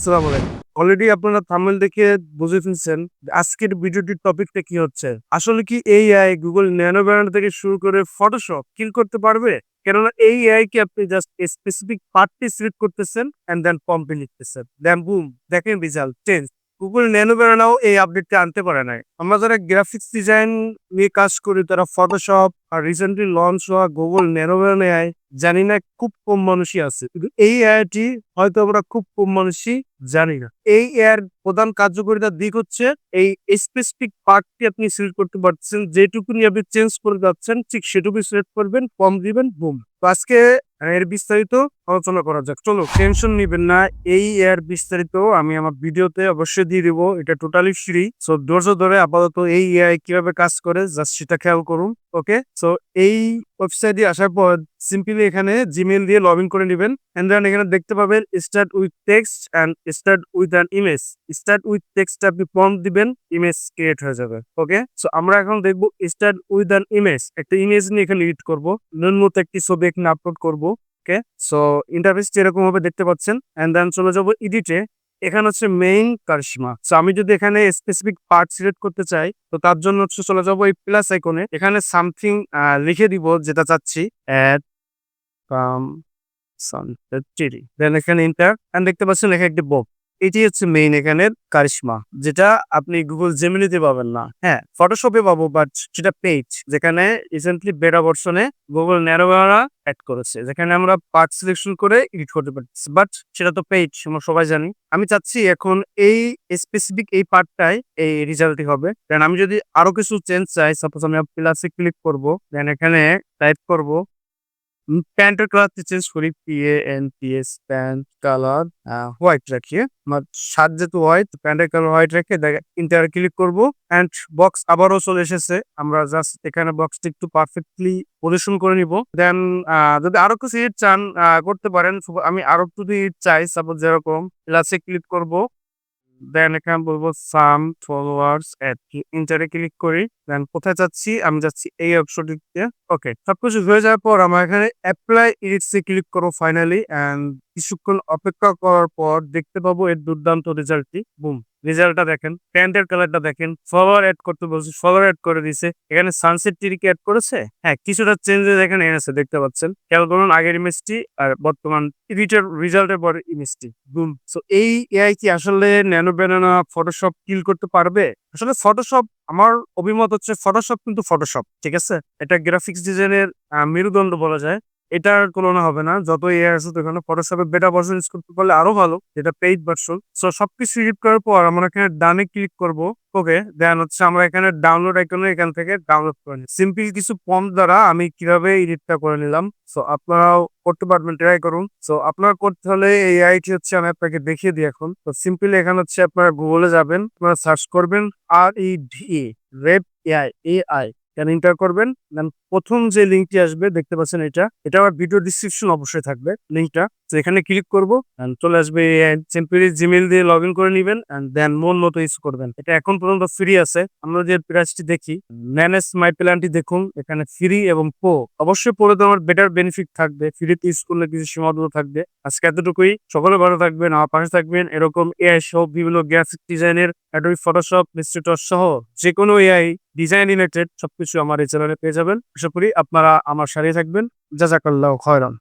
আসসালামু আলাইকুম। অলরেডি আপনারা থাম্বনেল দেখে বুঝে ফেলছেন আজকের ভিডিওটির টপিকটা কি হচ্ছে। আসলে কি AI Google ন্যানো ব্যানার থেকে শুরু করে Photoshop কিল করতে পারবে? কেননা এই AI কে আপনি জাস্ট স্পেসিফিক পার্টটি সিলেক্ট করতেছেন অ্যান্ড দেন প্রম্পটে লিখতেছেন। দেন বুম দেখেন রেজাল্ট চেঞ্জ। Google ন্যানো ব্যানারও এই আপডেটটা আনতে পারে নাই। আমরা যারা গ্রাফিক্স ডিজাইন নিয়ে কাজ করি তারা Photoshop আর রিসেন্টলি লঞ্চ হওয়া Google ন্যানো ব্যানার AI জানি না খুব কম মানুষই আছে। কিন্তু এই এআইটি হয়তো আমরা খুব কম মানুষই জানি না। এই এর প্রধান কার্যকারিতার দিক হচ্ছে এই স্পেসিফিক পার্টটি আপনি সিলেক্ট করতে পারতেছেন। যেটুকুনি আপনি চেঞ্জ করে যাচ্ছেন ঠিক সেটুকুই সিলেক্ট করবেন, কম দিবেন, বুম। তো আজকে এর বিস্তারিত আলোচনা করা যাক। চলো টেনশন নিবেন না। এই এর বিস্তারিত আমি আমার ভিডিওতে অবশ্যই দিয়ে দিব। এটা টোটালি ফ্রি। সো ধৈর্য ধরে আপাতত এই এআই কিভাবে কাজ করে জাস্ট সেটা খেয়াল করুন। ওকে? সো এই ওয়েবসাইটে আসার পর সিম্পলি এখানে জিমেইল দিয়ে লগ ইন করে নিবেন এন্ড দেন এখানে দেখতে পাবেন start with text and start with an image. Start with text আপনি প্রম্পট দিবেন, ইমেজ ক্রিয়েট হয়ে যাবে। ওকে, সো আমরা এখন দেখব স্টার্ট উইথ অ্যান ইমেজ। একটা ইমেজ নিয়ে এখানে এডিট করব, ন্যূনতম একটি ছবি এখানে আপলোড করব। ওকে, সো ইন্টারফেসটি এরকম ভাবে দেখতে পাচ্ছেন এন্ড দেন চলে যাব এডিটে। এখানে হচ্ছে মেইন কারিশমা। সো আমি যদি এখানে স্পেসিফিক পার্ট সিলেক্ট করতে চাই তো তার জন্য হচ্ছে চলে যাব এই প্লাস আইকনে। এখানে সামথিং লিখে দিব যেটা চাচ্ছি। Add from sunset chili. Then এখানে এন্টার এন্ড দেখতে পাচ্ছেন লেখা একটি বক্স। এটি হচ্ছে মেইন এখানের কারিশমা, যেটা আপনি গুগল জেমিনিতে পাবেন না। হ্যাঁ, ফটোশপে পাবো, বাট সেটা পেজ যেখানে রিসেন্টলি বেটা ভার্সনে গুগল ন্যারোভারা অ্যাড করেছে, যেখানে আমরা পার্ট সিলেকশন করে এডিট করতে পারতেছি। বাট সেটা তো পেজ, আমরা সবাই জানি। আমি চাচ্ছি এখন এই স্পেসিফিক এই পার্টটাই এই রেজাল্টই হবে। দেন আমি যদি আরো কিছু চেঞ্জ চাই, সাপোজ আমি প্লাসে ক্লিক করব, দেন এখানে টাইপ করব প্যান্টের কালারটি চেঞ্জ করি, PANTS প্যান্ট কালার হোয়াইট রাখি। আমার শার্ট যেহেতু হোয়াইট, প্যান্টের কালার হোয়াইট রেখে ইন্টার ক্লিক করব এন্ড বক্স আবারও চলে এসেছে। আমরা জাস্ট এখানে বক্সটি একটু পারফেক্টলি পজিশন করে নিব। দেন যদি আরো কিছু এডিট চান করতে পারেন। আমি আরো যদি এডিট চাই, সাপোজ যেরকম প্লাসে ক্লিক করব, দেন এখানে বলবো সাম ফলোয়ার্স এড, ইন্টারে ক্লিক করি। দেন কোথায় যাচ্ছি, আমি যাচ্ছি এই অপশনটিতে। ওকে, সবকিছু হয়ে যাওয়ার পর আমরা এখানে অ্যাপ্লাই এডিটসে ক্লিক করবো ফাইনালি এন্ড কিছুক্ষণ অপেক্ষা করার পর দেখতে পাবো এর দুর্দান্ত রেজাল্টটি। বুম, রেজাল্টটা দেখেন, প্যান্টের কালারটা দেখেন। ফলোয়ার এড করতে বলছি, ফলোয়ার এড করে দিছে। এখানে সানসেট টিরিকে এড করেছে। হ্যাঁ, কিছুটা চেঞ্জেস এখানে এনেছে, দেখতে পাচ্ছেন। খেয়াল করুন আগের ইমেজটি আর বর্তমান এডিটের রেজাল্টের পর ইমেজটি। বুম। সো এই এআই কি আসলে ন্যানো ব্যানানা ফটোশপ কিল করতে পারবে? আসলে ফটোশপ, আমার অভিমত হচ্ছে ফটোশপ কিন্তু ফটোশপ, ঠিক আছে? এটা গ্রাফিক্স ডিজাইনের মেরুদণ্ড বলা যায়। এটার তুলনা হবে না। যত এআই আছে ওখানে ফটোশপের বেটা ভার্সন ইউজ করতে পারলে আরো ভালো, যেটা পেইড ভার্সন। সো সবকিছু এডিট করার পর আমরা এখানে ডানে ক্লিক করব। ওকে, দেন হচ্ছে আমরা এখানে ডাউনলোড আইকনে এখান থেকে ডাউনলোড করে নিই। সিম্পল কিছু প্রম্পট দ্বারা আমি কিভাবে এডিটটা করে নিলাম। সো আপনারাও করতে পারবেন, ট্রাই করুন। সো আপনার করতে হলে এই আইটি হচ্ছে আমি আপনাকে দেখিয়ে দিই এখন। তো সিম্পলি এখানে হচ্ছে আপনারা গুগলে যাবেন, আপনারা সার্চ করবেন REDA, রেড AI এখানে এন্টার করবেন। দেন প্রথম যে লিঙ্কটি আসবে দেখতে পাচ্ছেন, এটা আমার ভিডিও ডিসক্রিপশন অবশ্যই থাকবে লিঙ্কটা। তো এখানে ক্লিক করব এন্ড চলে আসবে সিম্পলি জিমেইল দিয়ে লগ ইন করে নেবেন এন্ড দেন মন মতো ইউজ করবেন। এটা এখন পর্যন্ত ফ্রি আছে। আমরা যে প্রাইসটি দেখি, ম্যানেজ মাই প্ল্যানটি দেখুন, এখানে ফ্রি এবং প্রো। অবশ্যই প্রো তো আমার বেটার বেনিফিট থাকবে, ফ্রিতে ইউজ করলে কিছু সীমাবদ্ধ থাকবে। আজকে এতটুকুই। সকলে ভালো থাকবেন, আমার পাশে থাকবেন। এরকম এআই সহ বিভিন্ন গ্রাফিক ডিজাইনের, অ্যাডোবি ফটোশপ, ইলাস্ট্রেটর সহ যে কোনো এআই ডিজাইন রিলেটেড সবকিছু আমার এই চ্যানেলে পেয়ে যাবেন। আশা করি আপনারা আমার সাথে থাকবেন। জাযাকাল্লাহু খায়রান।